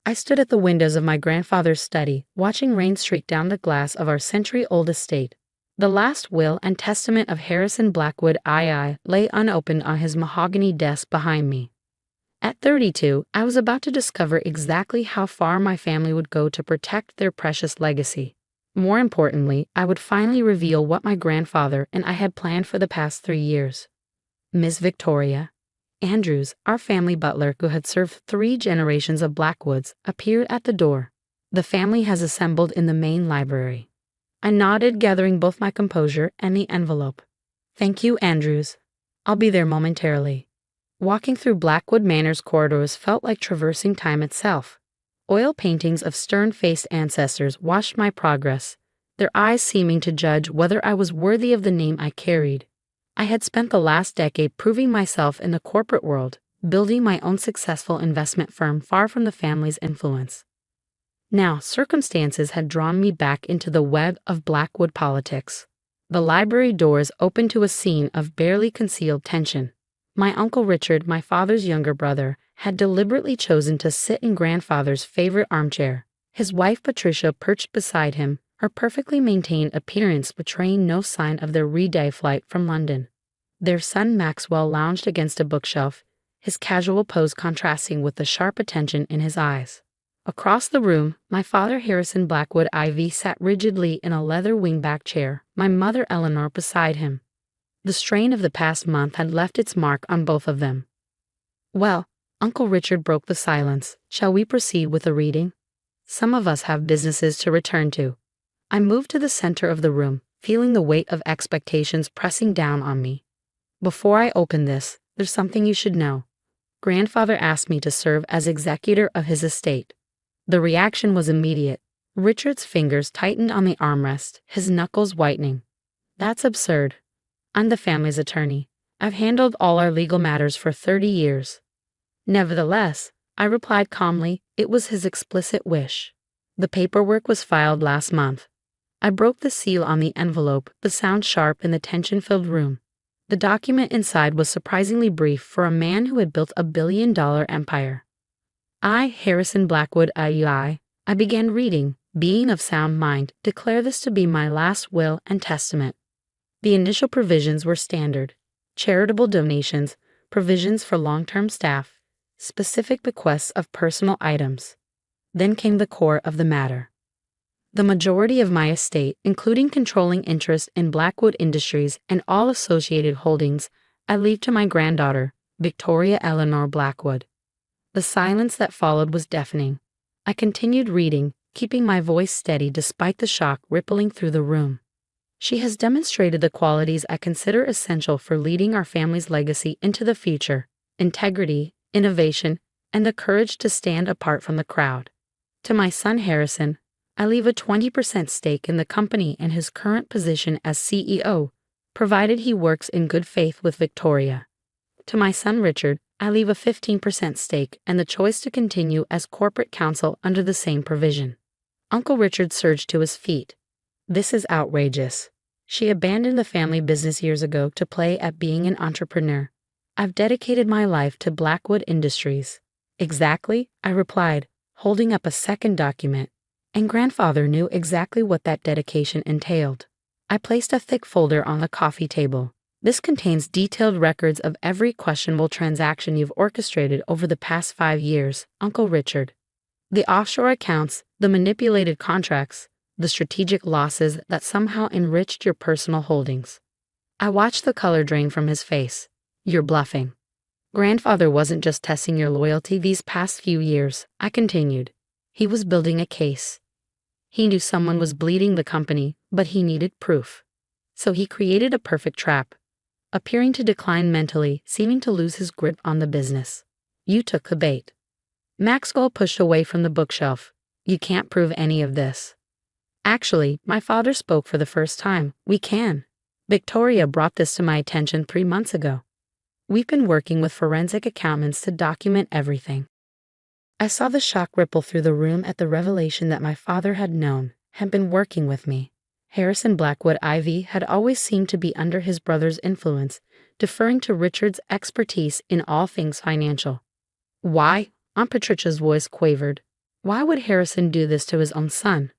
I stood at the windows of my grandfather's study, watching rain streak down the glass of our century-old estate. The last will and testament of Harrison Blackwood II lay unopened on his mahogany desk behind me. At 32, I was about to discover exactly how far my family would go to protect their precious legacy. More importantly, I would finally reveal what my grandfather and I had planned for the past 3 years. Miss Victoria Andrews, our family butler who had served 3 generations of Blackwoods, appeared at the door. The family has assembled in the main library. I nodded, gathering both my composure and the envelope. Thank you, Andrews. I'll be there momentarily. Walking through Blackwood Manor's corridors felt like traversing time itself. Oil paintings of stern-faced ancestors watched my progress, their eyes seeming to judge whether I was worthy of the name I carried. I had spent the last decade proving myself in the corporate world, building my own successful investment firm far from the family's influence. Now, circumstances had drawn me back into the web of Blackwood politics. The library doors opened to a scene of barely concealed tension. My Uncle Richard, my father's younger brother, had deliberately chosen to sit in grandfather's favorite armchair. His wife Patricia perched beside him, her perfectly maintained appearance betraying no sign of their re-day flight from London. Their son Maxwell lounged against a bookshelf, his casual pose contrasting with the sharp attention in his eyes. Across the room, my father Harrison Blackwood IV sat rigidly in a leather wingback chair, my mother Eleanor beside him. The strain of the past month had left its mark on both of them. Well, Uncle Richard broke the silence. Shall we proceed with the reading? Some of us have businesses to return to. I moved to the center of the room, feeling the weight of expectations pressing down on me. Before I open this, there's something you should know. Grandfather asked me to serve as executor of his estate. The reaction was immediate. Richard's fingers tightened on the armrest, his knuckles whitening. That's absurd. I'm the family's attorney. I've handled all our legal matters for 30 years. Nevertheless, I replied calmly, it was his explicit wish. The paperwork was filed last month. I broke the seal on the envelope, the sound sharp in the tension-filled room. The document inside was surprisingly brief for a man who had built a billion-dollar empire. I, Harrison Blackwood II, I began reading, being of sound mind, declare this to be my last will and testament. The initial provisions were standard. Charitable donations, provisions for long-term staff, specific bequests of personal items. Then came the core of the matter. The majority of my estate, including controlling interest in Blackwood Industries and all associated holdings, I leave to my granddaughter, Victoria Eleanor Blackwood. The silence that followed was deafening. I continued reading, keeping my voice steady despite the shock rippling through the room. She has demonstrated the qualities I consider essential for leading our family's legacy into the future: integrity, innovation, and the courage to stand apart from the crowd. To my son Harrison, I leave a 20% stake in the company and his current position as CEO, provided he works in good faith with Victoria. To my son Richard, I leave a 15% stake and the choice to continue as corporate counsel under the same provision. Uncle Richard surged to his feet. This is outrageous. She abandoned the family business years ago to play at being an entrepreneur. I've dedicated my life to Blackwood Industries. Exactly, I replied, holding up a second document. And grandfather knew exactly what that dedication entailed. I placed a thick folder on the coffee table. This contains detailed records of every questionable transaction you've orchestrated over the past 5 years, Uncle Richard. The offshore accounts, the manipulated contracts, the strategic losses that somehow enriched your personal holdings. I watched the color drain from his face. You're bluffing. Grandfather wasn't just testing your loyalty these past few years, I continued. He was building a case. He knew someone was bleeding the company, but he needed proof. So he created a perfect trap. Appearing to decline mentally, seeming to lose his grip on the business. You took the bait. Maxwell pushed away from the bookshelf. You can't prove any of this. Actually, my father spoke for the first time. We can. Victoria brought this to my attention 3 months ago. We've been working with forensic accountants to document everything. I saw the shock ripple through the room at the revelation that my father had been working with me. Harrison Blackwood IV had always seemed to be under his brother's influence, deferring to Richard's expertise in all things financial. Why? Aunt Patricia's voice quavered. Why would Harrison do this to his own son?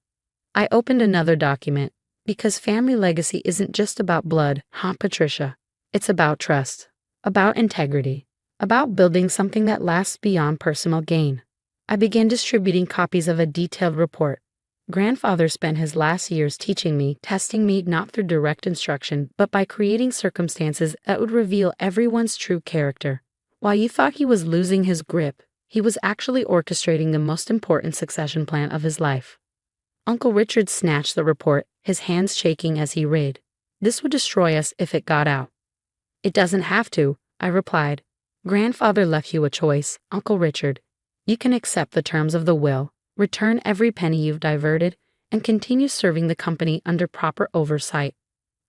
I opened another document. Because family legacy isn't just about blood, huh, Patricia? It's about trust, about integrity, about building something that lasts beyond personal gain. I began distributing copies of a detailed report. Grandfather spent his last years teaching me, testing me not through direct instruction, but by creating circumstances that would reveal everyone's true character. While you thought he was losing his grip, he was actually orchestrating the most important succession plan of his life. Uncle Richard snatched the report, his hands shaking as he read. This would destroy us if it got out. It doesn't have to, I replied. Grandfather left you a choice, Uncle Richard. You can accept the terms of the will, return every penny you've diverted, and continue serving the company under proper oversight.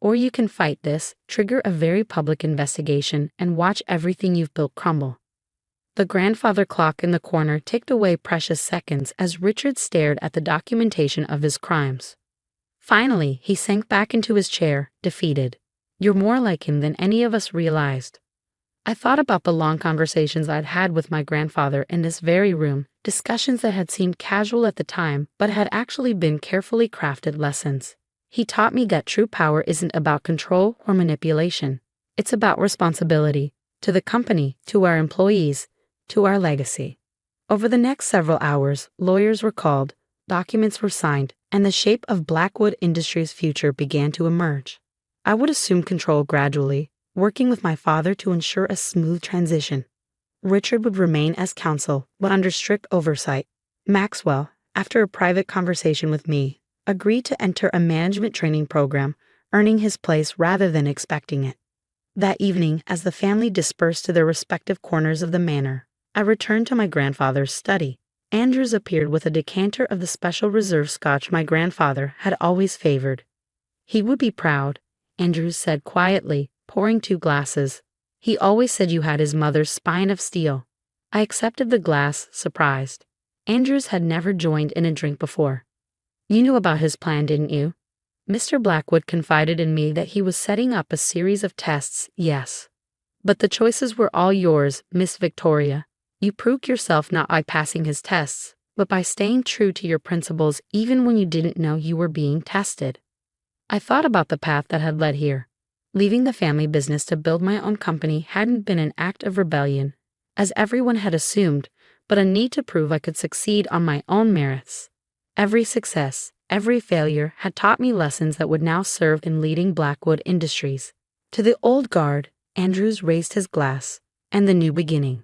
Or you can fight this, trigger a very public investigation, and watch everything you've built crumble. The grandfather clock in the corner ticked away precious seconds as Richard stared at the documentation of his crimes. Finally, he sank back into his chair, defeated. You're more like him than any of us realized. I thought about the long conversations I'd had with my grandfather in this very room, discussions that had seemed casual at the time but had actually been carefully crafted lessons. He taught me that true power isn't about control or manipulation. It's about responsibility, to the company, to our employees, to our legacy. Over the next several hours, lawyers were called, documents were signed, and the shape of Blackwood Industries' future began to emerge. I would assume control gradually, working with my father to ensure a smooth transition. Richard would remain as counsel, but under strict oversight. Maxwell, after a private conversation with me, agreed to enter a management training program, earning his place rather than expecting it. That evening, as the family dispersed to their respective corners of the manor, I returned to my grandfather's study. Andrews appeared with a decanter of the special reserve scotch my grandfather had always favored. He would be proud, Andrews said quietly, pouring 2 glasses. He always said you had his mother's spine of steel. I accepted the glass, surprised. Andrews had never joined in a drink before. You knew about his plan, didn't you? Mr. Blackwood confided in me that he was setting up a series of tests, yes. But the choices were all yours, Miss Victoria. You proved yourself not by passing his tests, but by staying true to your principles even when you didn't know you were being tested. I thought about the path that had led here. Leaving the family business to build my own company hadn't been an act of rebellion, as everyone had assumed, but a need to prove I could succeed on my own merits. Every success, every failure had taught me lessons that would now serve in leading Blackwood Industries. To the old guard, Andrews raised his glass, and the new beginning.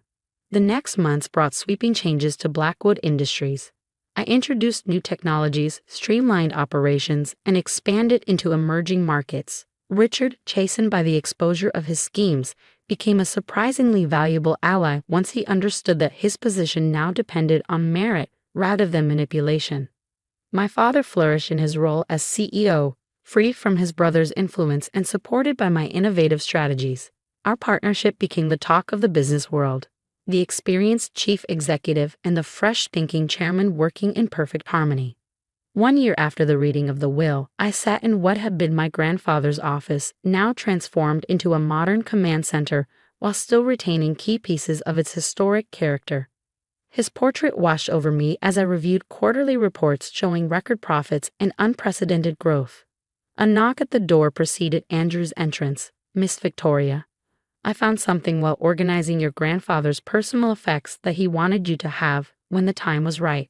The next months brought sweeping changes to Blackwood Industries. I introduced new technologies, streamlined operations, and expanded into emerging markets. Richard, chastened by the exposure of his schemes, became a surprisingly valuable ally once he understood that his position now depended on merit rather than manipulation. My father flourished in his role as CEO, free from his brother's influence and supported by my innovative strategies. Our partnership became the talk of the business world. The experienced chief executive and the fresh-thinking chairman working in perfect harmony. 1 year after the reading of the will, I sat in what had been my grandfather's office, now transformed into a modern command center, while still retaining key pieces of its historic character. His portrait washed over me as I reviewed quarterly reports showing record profits and unprecedented growth. A knock at the door preceded Andrew's entrance. Miss Victoria, I found something while organizing your grandfather's personal effects that he wanted you to have when the time was right.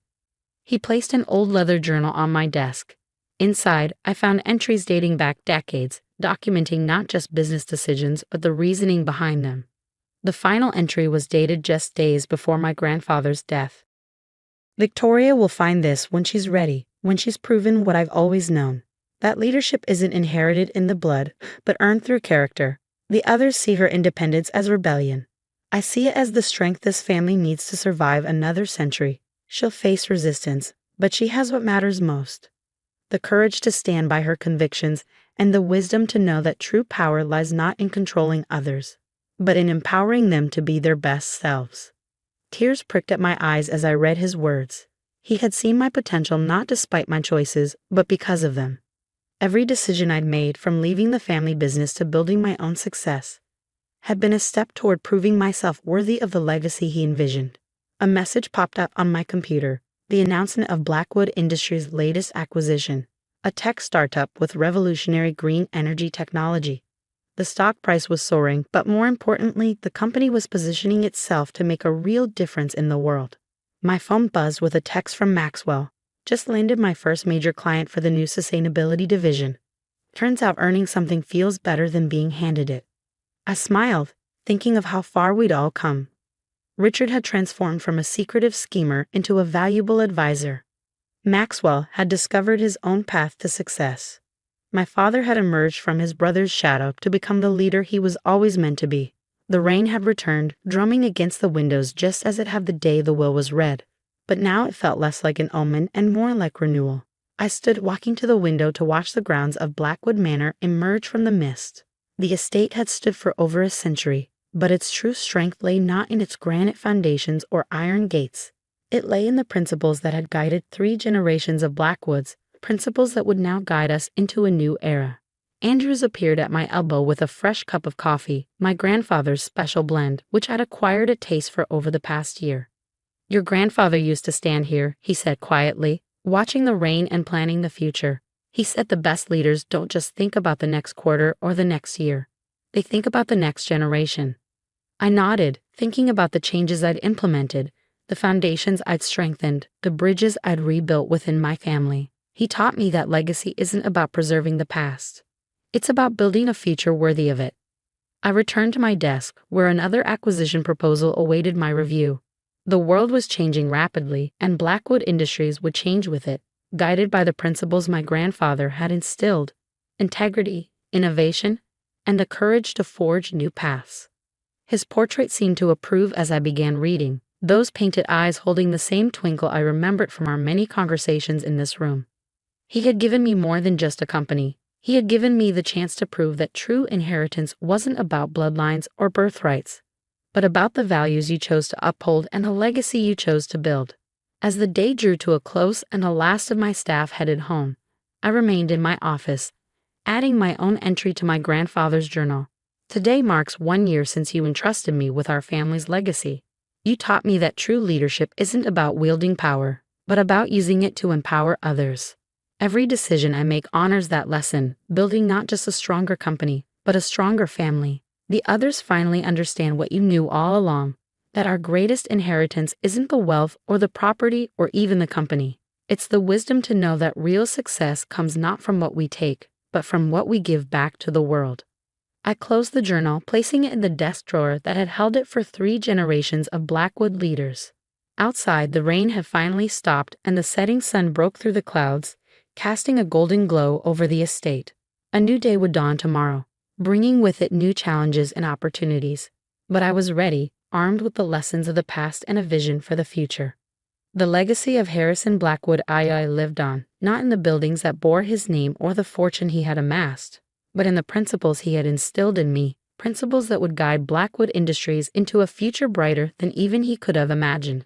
He placed an old leather journal on my desk. Inside, I found entries dating back decades, documenting not just business decisions but the reasoning behind them. The final entry was dated just days before my grandfather's death. Victoria will find this when she's ready, when she's proven what I've always known. That leadership isn't inherited in the blood, but earned through character. The others see her independence as rebellion. I see it as the strength this family needs to survive another century. She'll face resistance, but she has what matters most. The courage to stand by her convictions and the wisdom to know that true power lies not in controlling others, but in empowering them to be their best selves. Tears pricked at my eyes as I read his words. He had seen my potential not despite my choices, but because of them. Every decision I'd made, from leaving the family business to building my own success, had been a step toward proving myself worthy of the legacy he envisioned. A message popped up on my computer. The announcement of Blackwood Industries' latest acquisition, a tech startup with revolutionary green energy technology. The stock price was soaring, but more importantly, the company was positioning itself to make a real difference in the world. My phone buzzed with a text from Maxwell. Just landed my first major client for the new sustainability division. Turns out earning something feels better than being handed it. I smiled, thinking of how far we'd all come. Richard had transformed from a secretive schemer into a valuable advisor. Maxwell had discovered his own path to success. My father had emerged from his brother's shadow to become the leader he was always meant to be. The rain had returned, drumming against the windows just as it had the day the will was read. But now it felt less like an omen and more like renewal. I stood walking to the window to watch the grounds of Blackwood Manor emerge from the mist. The estate had stood for over a century, but its true strength lay not in its granite foundations or iron gates. It lay in the principles that had guided 3 generations of Blackwoods, principles that would now guide us into a new era. Andrews appeared at my elbow with a fresh cup of coffee, my grandfather's special blend, which I'd acquired a taste for over the past year. "Your grandfather used to stand here," he said quietly, watching the rain and planning the future. He said the best leaders don't just think about the next quarter or the next year. They think about the next generation. I nodded, thinking about the changes I'd implemented, the foundations I'd strengthened, the bridges I'd rebuilt within my family. He taught me that legacy isn't about preserving the past. It's about building a future worthy of it. I returned to my desk, where another acquisition proposal awaited my review. The world was changing rapidly, and Blackwood Industries would change with it, guided by the principles my grandfather had instilled: integrity, innovation, and the courage to forge new paths. His portrait seemed to approve as I began reading, those painted eyes holding the same twinkle I remembered from our many conversations in this room. He had given me more than just a company. He had given me the chance to prove that true inheritance wasn't about bloodlines or birthrights, but about the values you chose to uphold and the legacy you chose to build. As the day drew to a close and the last of my staff headed home, I remained in my office, adding my own entry to my grandfather's journal. "Today marks 1 year since you entrusted me with our family's legacy. You taught me that true leadership isn't about wielding power, but about using it to empower others. Every decision I make honors that lesson, building not just a stronger company, but a stronger family. The others finally understand what you knew all along, that our greatest inheritance isn't the wealth or the property or even the company. It's the wisdom to know that real success comes not from what we take, but from what we give back to the world." I closed the journal, placing it in the desk drawer that had held it for 3 generations of Blackwood leaders. Outside, the rain had finally stopped and the setting sun broke through the clouds, casting a golden glow over the estate. A new day would dawn tomorrow, bringing with it new challenges and opportunities. But I was ready, armed with the lessons of the past and a vision for the future. The legacy of Harrison Blackwood II lived on, not in the buildings that bore his name or the fortune he had amassed, but in the principles he had instilled in me, principles that would guide Blackwood Industries into a future brighter than even he could have imagined.